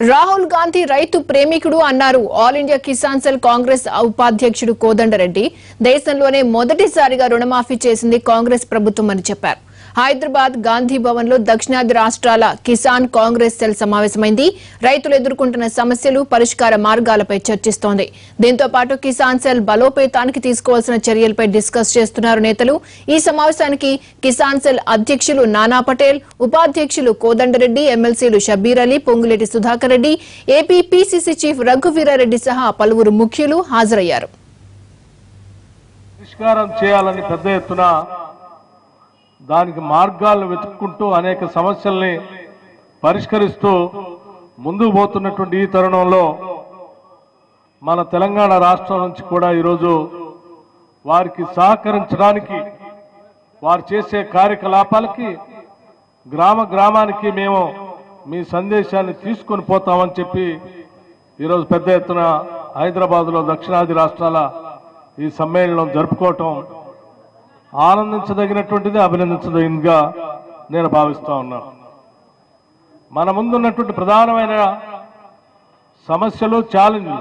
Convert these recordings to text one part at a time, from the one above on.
రాహుల్ గాంధీ రైతు ప్రేమికుడు అన్నారు all India Kisan cell Congress ఉపాధ్యక్షుడు కోదండరెడ్డి. దేశంలోనే మొదటిసారిగా రుణమాఫీ చేసింది కాంగ్రెస్ ప్రభుత్వం అని చెప్పారు. హైదరాబాద్ గాంధీ భవన్ లో దక్షిణాది రాష్ట్రాల కిసాన్ కాంగ్రెస్ సెల్ సమావేశమైంది. రైతులు ఎదుర్కొంటున్న సమస్యలు, పరిష్కార మార్గాలపై చర్చిస్తోంది. దీంతో పాటు కిసాన్ సెల్ బలోపేతానికి తీసుకోవాల్సిన చర్యలపై డిస్కస్ చేస్తున్నారు నేతలు. ఈ సమావేశానికి కిసాన్ సెల్ అధ్యక్షులు నానా పటేల్, ఉపాధ్యక్షులు కోదండరెడ్డి, ఎమ్మెల్సీలు Shabbir Ali, Ponguleti Sudhakar Reddy, AP PCC chief Raghuveera Reddy సహా పలువురు ముఖ్యులు హాజరయ్యారు. దానికి మార్గాలను వెతుక్కుంటూ అనేక సమస్యల్ని పరిష్కరిస్తూ ముందుకు పోతున్నటువంటి ఈ తరుణంలో మన తెలంగాణ రాష్ట్రం నుంచి కూడా ఈరోజు వారికి సహకరించడానికి, వారు చేసే కార్యకలాపాలకి గ్రామ గ్రామానికి మేము మీ సందేశాన్ని తీసుకొని పోతామని చెప్పి ఈరోజు పెద్ద ఎత్తున హైదరాబాద్లో దక్షిణాది రాష్ట్రాల ఈ సమ్మేళనం జరుపుకోవటం ఆనందించదగినటువంటిది, అభినందించదగినదిగా నేను భావిస్తా ఉన్నాను. మన ముందున్నటువంటి ప్రధానమైన సమస్యలు, ఛాలెంజ్లు,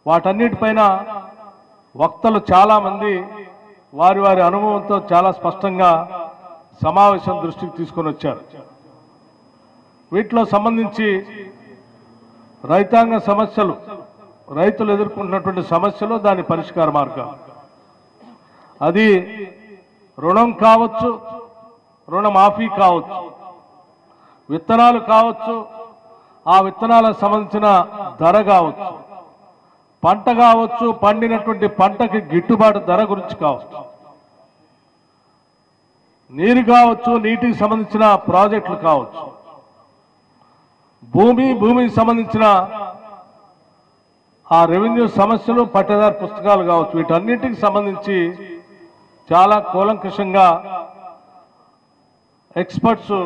వాటన్నిటిపైన వక్తలు చాలామంది వారి వారి అనుభవంతో చాలా స్పష్టంగా సమావేశం దృష్టికి తీసుకొని వచ్చారు. వీటిలో సంబంధించి రైతాంగ సమస్యలు, రైతులు ఎదుర్కొంటున్నటువంటి సమస్యలు, దాని పరిష్కార మార్గాలు, అది రుణం కావచ్చు, రుణమాఫీ కావచ్చు, విత్తనాలు కావచ్చు, ఆ విత్తనాలకు సంబంధించిన ధర కావచ్చు, పంట కావచ్చు, పండినటువంటి పంటకి గిట్టుబాటు ధర గురించి కావచ్చు, నీరు కావచ్చు, నీటికి సంబంధించిన ప్రాజెక్టులు కావచ్చు, భూమికి సంబంధించిన ఆ రెవెన్యూ సమస్యలు, పట్టేదారు పుస్తకాలు కావచ్చు, వీటన్నిటికి సంబంధించి చాలా కూలంకషంగా ఎక్స్పర్ట్స్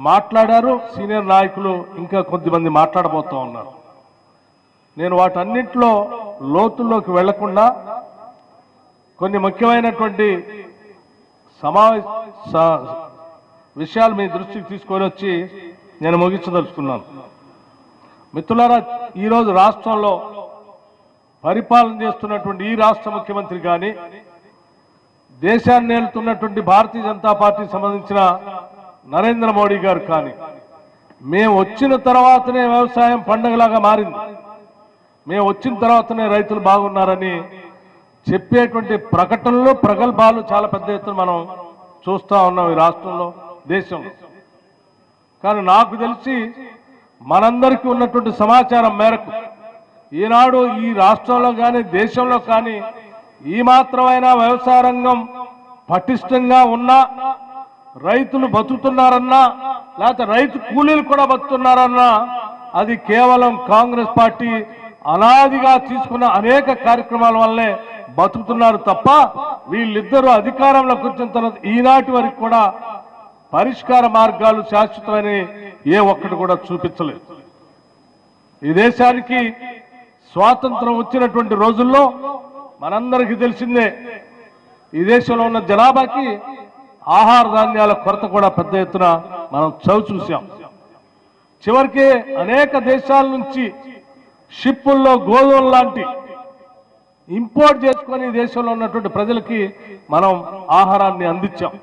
మాట్లాడారు. సీనియర్ నాయకులు ఇంకా కొద్దిమంది మాట్లాడబోతూ ఉన్నారు. నేను వాటన్నింటిలో లోతుల్లోకి వెళ్లకుండా కొన్ని ముఖ్యమైనటువంటి విషయాలు మీ దృష్టికి తీసుకొని వచ్చి నేను ముగించదలుచుకున్నాను. మిత్రులారా, ఈరోజు రాష్ట్రంలో పరిపాలన చేస్తున్నటువంటి ఈ రాష్ట్ర ముఖ్యమంత్రి కానీ, దేశాన్ని ఏలుతున్నటువంటి భారతీయ జనతా పార్టీకి సంబంధించిన నరేంద్ర మోడీ గారు కానీ, మేము వచ్చిన తర్వాతనే వ్యవసాయం పండుగలాగా మారింది, మేము వచ్చిన తర్వాతనే రైతులు బాగున్నారని చెప్పేటువంటి ప్రకటనలు, ప్రగల్భాలు చాలా పెద్ద ఎత్తున మనం చూస్తూ ఉన్నాం ఈ రాష్ట్రంలో, దేశంలో. కానీ నాకు తెలిసి మనందరికీ ఉన్నటువంటి సమాచారం మేరకు ఈనాడు ఈ రాష్ట్రంలో కానీ, దేశంలో కానీ ఈ మాత్రమైనా వ్యవసాయ రంగం పటిష్టంగా ఉన్నా, రైతులు బతుకుతున్నారన్నా, లేకపోతే రైతు కూలీలు కూడా బతుకుతున్నారన్నా, అది కేవలం కాంగ్రెస్ పార్టీ అనాదిగా తీసుకున్న అనేక కార్యక్రమాల వల్లే బతుకుతున్నారు తప్ప, వీళ్ళిద్దరూ అధికారంలోకి వచ్చిన తర్వాత ఈనాటి వరకు కూడా పరిష్కార మార్గాలు శాశ్వతమైన ఏ ఒక్కటి కూడా చూపించలేదు. ఈ దేశానికి స్వాతంత్రం వచ్చినటువంటి రోజుల్లో మనందరికీ తెలిసిందే, ఈ దేశంలో ఉన్న జనాభాకి ఆహార ధాన్యాల కొరత కూడా పెద్ద ఎత్తున మనం చూసాం. చివరికి అనేక దేశాల నుంచి షిప్పుల్లో గోధుమలు లాంటి ఇంపోర్ట్ చేసుకొని దేశంలో ఉన్నటువంటి ప్రజలకి మనం ఆహారాన్ని అందించాం.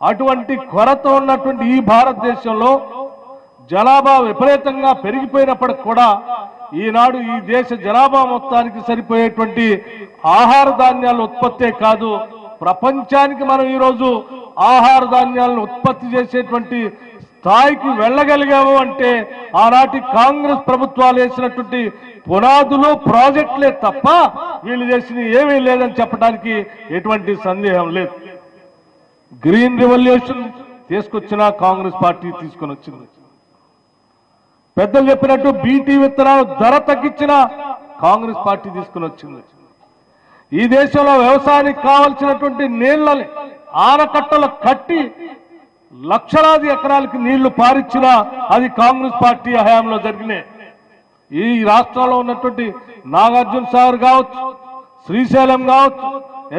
అటువంటి కొరత ఉన్నటువంటి ఈ భారతదేశంలో జనాభా విపరీతంగా పెరిగిపోయినప్పటికి కూడా ఈనాడు ఈ దేశ జనాభా మొత్తానికి సరిపోయేటువంటి ఆహార ధాన్యాల ఉత్పత్తే కాదు, ప్రపంచానికి మనం ఈరోజు ఆహార ధాన్యాలను ఉత్పత్తి చేసేటువంటి స్థాయికి వెళ్ళగలిగాము అంటే ఆనాటి కాంగ్రెస్ ప్రభుత్వాలు వేసినటువంటి పునాదులు, ప్రాజెక్టులే తప్ప వీళ్ళు చేసిన ఏమీ లేదని చెప్పడానికి ఎటువంటి సందేహం లేదు. గ్రీన్ రెవల్యూషన్ తీసుకొచ్చిన కాంగ్రెస్ పార్టీ తీసుకొని వచ్చింది. పెద్దలు చెప్పినట్టు బీటీ విత్తనాలు ధర తగ్గించిన కాంగ్రెస్ పార్టీ తీసుకుని వచ్చింది. ఈ దేశంలో వ్యవసాయానికి కావలసినటువంటి నీళ్లని ఆనకట్టలు కట్టి లక్షలాది ఎకరాలకి నీళ్లు పారించిన అది కాంగ్రెస్ పార్టీ హయాంలో జరిగినాయి. ఈ రాష్ట్రంలో ఉన్నటువంటి నాగార్జున సాగర్ కావచ్చు, శ్రీశైలం కావచ్చు,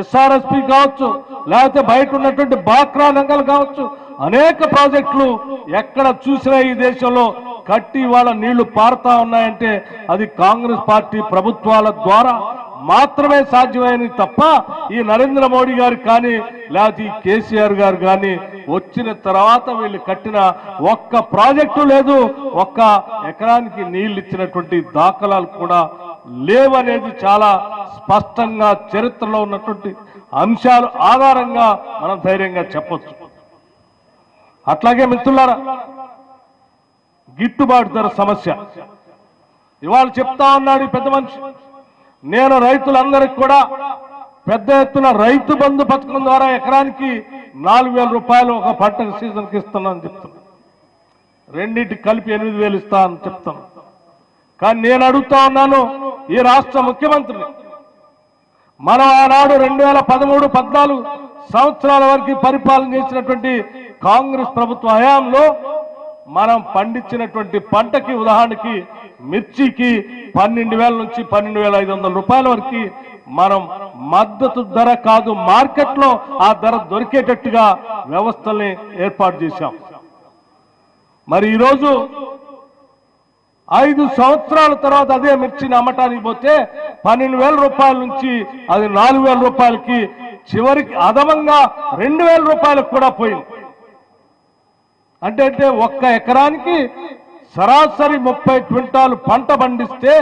ఎస్ఆర్ఎస్పి కావచ్చు, లేకపోతే బయట ఉన్నటువంటి బాక్రా నంగల్ కావచ్చు, అనేక ప్రాజెక్టులు ఎక్కడ చూసినా ఈ దేశంలో కట్టి వాళ్ళ నీళ్లు పారుతా ఉన్నాయంటే అది కాంగ్రెస్ పార్టీ ప్రభుత్వాల ద్వారా మాత్రమే సాధ్యమైనది తప్ప ఈ నరేంద్ర మోడీ గారు కానీ లేకపోతే ఈ కేసీఆర్ గారు కానీ వచ్చిన తర్వాత వీళ్ళు కట్టిన ఒక్క ప్రాజెక్టు లేదు, ఒక్క ఎకరానికి నీళ్లు ఇచ్చినటువంటి దాఖలాలు కూడా లేవనేది చాలా స్పష్టంగా చరిత్రలో ఉన్నటువంటి అంశాలు ఆధారంగా మనం ధైర్యంగా చెప్పొచ్చు. అట్లాగే మిత్రులారా, గిట్టుబాటు ధర సమస్య ఇవాళ చెప్తా ఉన్నాడు ఈ పెద్ద మనిషి. నేను రైతులందరికీ కూడా పెద్ద ఎత్తున రైతు బంధు పథకం ద్వారా ఎకరానికి 4,000 రూపాయలు ఒక పంట సీజన్కి ఇస్తున్నానని చెప్తాను. రెండింటికి కలిపి 8,000 ఇస్తా అని చెప్తాను. కానీ నేను అడుగుతా ఉన్నాను ఈ రాష్ట్ర ముఖ్యమంత్రిని, మనం ఆనాడు 2013-14 సంవత్సరాల వరకు పరిపాలన చేసినటువంటి కాంగ్రెస్ ప్రభుత్వ హయాంలో మనం పండించినటువంటి పంటకి ఉదాహరణకి మిర్చికి 12,000 నుంచి 12,500 రూపాయల వరకు మనం మద్దతు ధర కాదు మార్కెట్లో ఆ ధర దొరికేటట్టుగా వ్యవస్థల్ని ఏర్పాటు చేశాం. మరి ఈరోజు 5 సంవత్సరాల తర్వాత అదే మిర్చిని అమ్మటానికి పోతే 12,000 రూపాయల నుంచి అది 4,000 రూపాయలకి చివరికి అదమంగా 2,000 రూపాయలకు కూడా పోయింది. అంటే ఒక్క ఎకరానికి సరాసరి 30 క్వింటాలు పంట పండిస్తే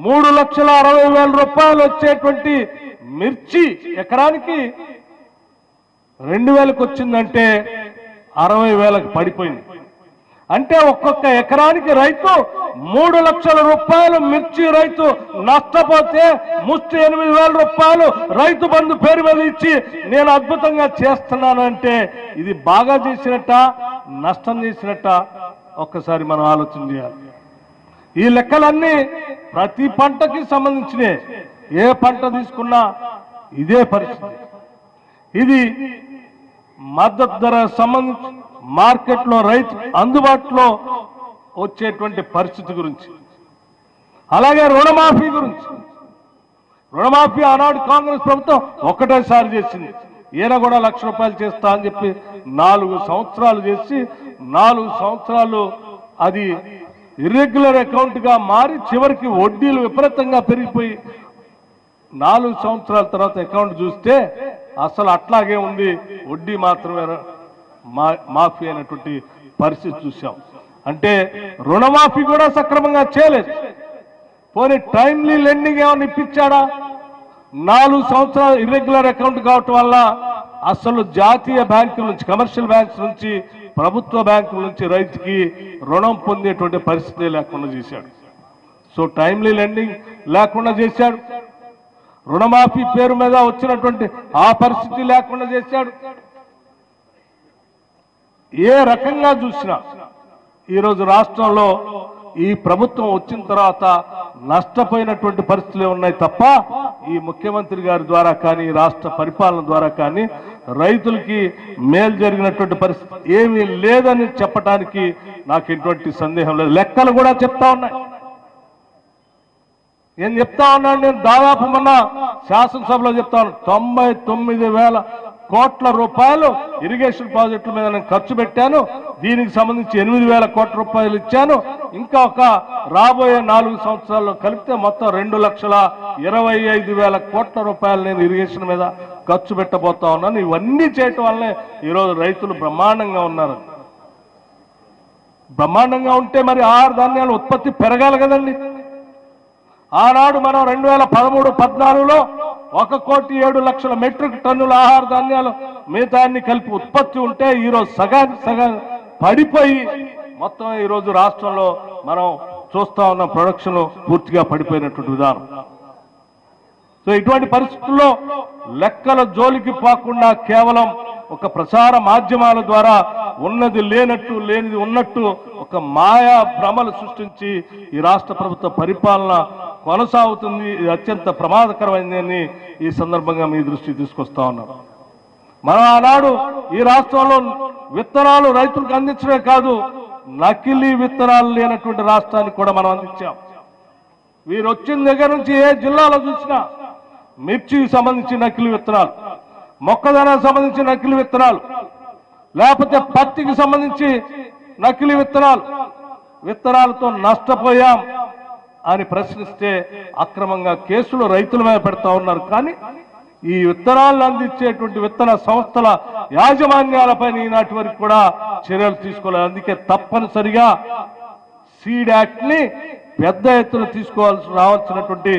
3,60,000 రూపాయలు వచ్చేటువంటి మిర్చి ఎకరానికి 2,000కి వచ్చిందంటే 60,000కి పడిపోయింది. అంటే ఒక్కొక్క ఎకరానికి రైతు 3 లక్షల రూపాయలు మిర్చి రైతు నష్టపోతే ముష్టి 8,000 రూపాయలు రైతు బంధు పేరు మీద ఇచ్చి నేను అద్భుతంగా చేస్తున్నానంటే ఇది బాగా చేసినట్ట నష్టం చేసినట్ట ఒక్కసారి మనం ఆలోచన చేయాలి. ఈ లెక్కలన్నీ ప్రతి పంటకి సంబంధించినే, ఏ పంట తీసుకున్నా ఇదే పరిస్థితి. ఇది మద్దతు ధర సంబంధించి మార్కెట్లో రైతు అందుబాటులో వచ్చేటువంటి పరిస్థితి గురించి, అలాగే రుణమాఫీ గురించి. రుణమాఫీ ఆనాడు కాంగ్రెస్ ప్రభుత్వం ఒకటేసారి చేసింది. ఈయన కూడా 1,00,000 రూపాయలు చేస్తా అని చెప్పి 4 సంవత్సరాలు చేసి 4 సంవత్సరాలు అది ఇర్రెగ్యులర్ అకౌంట్ గా మారి చివరికి వడ్డీలు విపరీతంగా పెరిగిపోయి 4 సంవత్సరాల తర్వాత అకౌంట్ చూస్తే అసలు అట్లాగే ఉంది, వడ్డీ మాత్రమే మాఫీ అయినటువంటి పరిస్థితి చూసాం. అంటే రుణమాఫీ కూడా సక్రమంగా చేయలేదు. పోనీ టైమ్లీ లెండింగ్ ఏమైనా ఇప్పించాడా? 4 సంవత్సరాలు ఇర్రెగ్యులర్ అకౌంట్ కావటం వల్ల అసలు జాతీయ బ్యాంకుల నుంచి, కమర్షియల్ బ్యాంక్స్ నుంచి, ప్రభుత్వ బ్యాంకుల నుంచి రైతుకి రుణం పొందేటువంటి పరిస్థితి లేకుండా చేశాడు. సో టైమ్లీ లెండింగ్ లేకుండా చేశాడు. రుణమాఫీ పేరు మీద వచ్చినటువంటి ఆ పరిస్థితి లేకుండా చేశాడు. ఏ రకంగా చూసినా ఈరోజు రాష్ట్రంలో ఈ ప్రభుత్వం వచ్చిన తర్వాత నష్టపోయినటువంటి పరిస్థితులే ఉన్నాయి తప్ప ఈ ముఖ్యమంత్రి గారి ద్వారా కానీ రాష్ట్ర పరిపాలన ద్వారా కానీ రైతులకి మేలు జరిగినటువంటి పరిస్థితి ఏమీ లేదని చెప్పడానికి నాకు ఎటువంటి సందేహం లేదు. లెక్కలు కూడా చెప్తా ఉన్నాయి. ఏం చెప్తా ఉన్నాను నేను? దాదాపు మొన్న శాసనసభలో చెప్తాను, 99,000 కోట్ల రూపాయలు ఇరిగేషన్ ప్రాజెక్టుల మీద నేను ఖర్చు పెట్టాను. దీనికి సంబంధించి 8,000 కోట్ల రూపాయలు ఇచ్చాను. ఇంకా ఒక రాబోయే 4 సంవత్సరాల్లో కలిపితే మొత్తం 2,25,000 కోట్ల రూపాయలు నేను ఇరిగేషన్ మీద ఖర్చు పెట్టబోతా ఉన్నాను. ఇవన్నీ చేయటం వల్లే ఈరోజు రైతులు బ్రహ్మాండంగా ఉన్నారు. బ్రహ్మాండంగా ఉంటే మరి ఆహార ధాన్యాల ఉత్పత్తి పెరగాలి కదండి. ఆనాడు మనం 2013-14లో 1,07,00,000 మెట్రిక్ టన్నుల ఆహార ధాన్యాలు మిగతాన్ని కలిపి ఉత్పత్తి ఉంటే ఈరోజు సగానికి సగం పడిపోయి మొత్తం ఈరోజు రాష్ట్రంలో మనం చూస్తా ఉన్న ప్రొడక్షన్ పూర్తిగా పడిపోయినటువంటి విధానం. సో ఇటువంటి పరిస్థితుల్లో లెక్కల జోలికి పోకుండా కేవలం ఒక ప్రసార మాధ్యమాల ద్వారా ఉన్నది లేనట్టు లేనిది ఉన్నట్టు ఒక మాయా భ్రమలు సృష్టించి ఈ రాష్ట్ర ప్రభుత్వ పరిపాలన కొనసాగుతుంది. ఇది అత్యంత ప్రమాదకరమైందని ఈ సందర్భంగా మీ దృష్టికి తీసుకొస్తా ఉన్నాం. మనం ఆనాడు ఈ రాష్ట్రంలో విత్తనాలు రైతులకు అందించడమే కాదు, నకిలీ విత్తనాలు లేనటువంటి రాష్ట్రానికి కూడా మనం అందించాం. వీరు వచ్చిన దగ్గర నుంచి ఏ జిల్లాలో చూసినా మిర్చికి సంబంధించి నకిలీ విత్తనాలు, మొక్కజొన్నకు సంబంధించి నకిలీ విత్తనాలు, లేకపోతే పత్తికి సంబంధించి నకిలీ విత్తనాలు, విత్తనాలతో నష్టపోయాం అని ప్రశ్నిస్తే అక్రమంగా కేసులు రైతుల మీద పెడతా ఉన్నారు. కానీ ఈ విత్తనాలను అందించేటువంటి విత్తన సంస్థల యాజమాన్యాలపైన ఈనాటి వరకు కూడా చర్యలు తీసుకోలేదు. అందుకే తప్పనిసరిగా సీడ్ యాక్ట్ ని పెద్ద ఎత్తున రావాల్సినటువంటి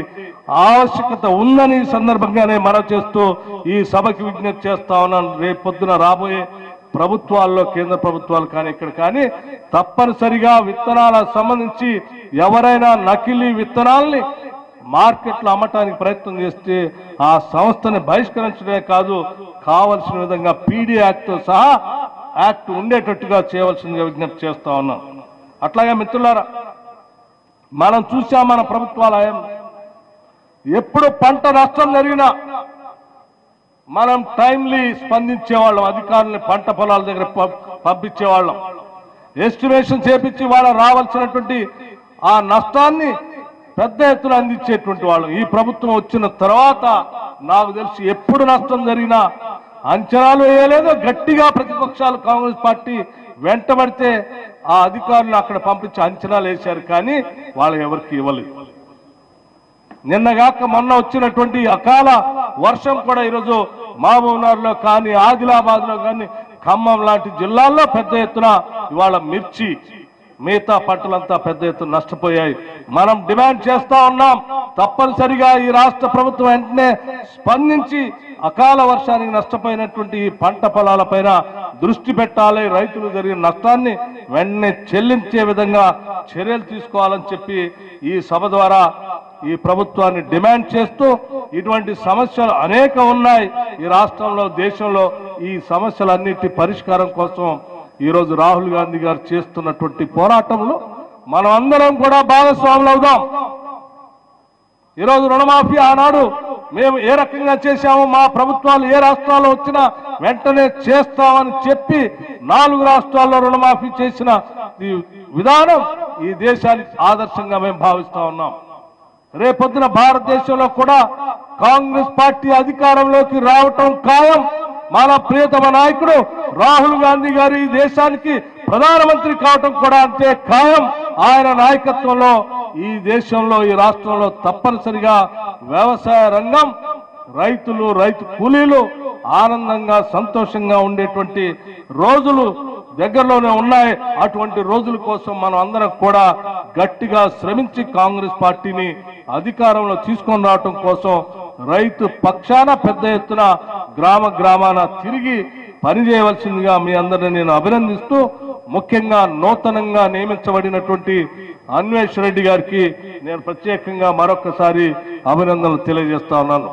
ఆవశ్యకత ఉందని ఈ సందర్భంగానే మనవి చేస్తూ ఈ సభకి విజ్ఞప్తి చేస్తా ఉన్నాను. రేపు పొద్దున రాబోయే ప్రభుత్వాల్లో, కేంద్ర ప్రభుత్వాలు కానీ ఇక్కడ కానీ తప్పనిసరిగా విత్తనాలకు సంబంధించి ఎవరైనా నకిలీ విత్తనాల్ని మార్కెట్లో అమ్మటానికి ప్రయత్నం చేస్తే ఆ సంస్థని బహిష్కరించడమే కాదు, కావలసిన విధంగా పీడీ యాక్ట్ సహా యాక్ట్ ఉండేటట్టుగా చేయవలసిందిగా విజ్ఞప్తి చేస్తా ఉన్నాం. అట్లాగే మిత్రులారా, మనం చూసాం మన ప్రభుత్వాలు ఎప్పుడు పంట నష్టం జరిగినా మనం టైమ్లీ స్పందించేవాళ్ళం, అధికారుల్ని పంట పొలాల దగ్గర పంపించేవాళ్ళం, ఎస్టిమేషన్ చేపించి వాళ్ళ రావాల్సినటువంటి ఆ నష్టాన్ని పెద్ద ఎత్తున అందించేటువంటి వాళ్ళం. ఈ ప్రభుత్వం వచ్చిన తర్వాత నాకు తెలిసి ఎప్పుడు నష్టం జరిగినా అంచనాలు వేయలేదు. గట్టిగా ప్రతిపక్షాలు కాంగ్రెస్ పార్టీ వెంటబడితే ఆ అధికారులు అక్కడ పంపించి అంచనాలు వేశారు, కానీ వాళ్ళు ఎవరికి ఇవ్వలేదు. నిన్నగాక మొన్న వచ్చినటువంటి అకాల వర్షం కూడా ఈరోజు మహబూబ్నగర్లో కానీ, ఆదిలాబాద్ లో కానీ, ఖమ్మం లాంటి జిల్లాల్లో పెద్ద ఎత్తున ఇవాళ మిర్చి, మిగతా పంటలంతా పెద్ద ఎత్తున నష్టపోయాయి. మనం డిమాండ్ చేస్తా ఉన్నాం, తప్పనిసరిగా ఈ రాష్ట్ర ప్రభుత్వం వెంటనే స్పందించి అకాల వర్షానికి నష్టపోయినటువంటి ఈ పంట పొలాలపైన దృష్టి పెట్టాలి, రైతులు జరిగిన నష్టాన్ని వెంటనే చెల్లించే విధంగా చర్యలు తీసుకోవాలని చెప్పి ఈ సభ ద్వారా ఈ ప్రభుత్వాన్ని డిమాండ్ చేస్తూ, ఇటువంటి సమస్యలు అనేక ఉన్నాయి ఈ రాష్ట్రంలో, దేశంలో. ఈ సమస్యలన్నిటి పరిష్కారం కోసం ఈరోజు రాహుల్ గాంధీ గారు చేస్తున్నటువంటి పోరాటంలో మనం అందరం కూడా భాగస్వాములు అవుదాం. ఈరోజు రుణమాఫీ ఆనాడు మేము ఏ రకంగా చేశామో, మా ప్రభుత్వాలు ఏ రాష్ట్రాల్లో వచ్చినా వెంటనే చేస్తామని చెప్పి 4 రాష్ట్రాల్లో రుణమాఫీ చేసిన ఈ విధానం ఈ దేశానికి ఆదర్శంగా మేము భావిస్తా ఉన్నాం. రేపొద్దున భారతదేశంలో కూడా కాంగ్రెస్ పార్టీ అధికారంలోకి రావటం ఖాయం. మన ప్రియతమ నాయకుడు రాహుల్ గాంధీ గారు ఈ దేశానికి ప్రధానమంత్రి కావటం కూడా అంతే ఖాయం. ఆయన నాయకత్వంలో ఈ దేశంలో, ఈ రాష్ట్రంలో తప్పనిసరిగా వ్యవసాయ రంగం, రైతులు, రైతు కూలీలు ఆనందంగా, సంతోషంగా ఉండేటువంటి రోజులు దగ్గరలోనే ఉన్నాయి. అటువంటి రోజుల కోసం మనం అందరం కూడా గట్టిగా శ్రమించి కాంగ్రెస్ పార్టీని అధికారంలో తీసుకొని రావటం కోసం రైతు పక్షాన పెద్ద ఎత్తున గ్రామ గ్రామాన తిరిగి పనిచేయవలసిందిగా మీ అందరిని నేను అభినందిస్తూ, ముఖ్యంగా నూతనంగా నియమించబడినటువంటి అన్వేష్ రెడ్డి గారికి నేను ప్రత్యేకంగా మరొకసారి అభినందనలు తెలియజేస్తా ఉన్నాను.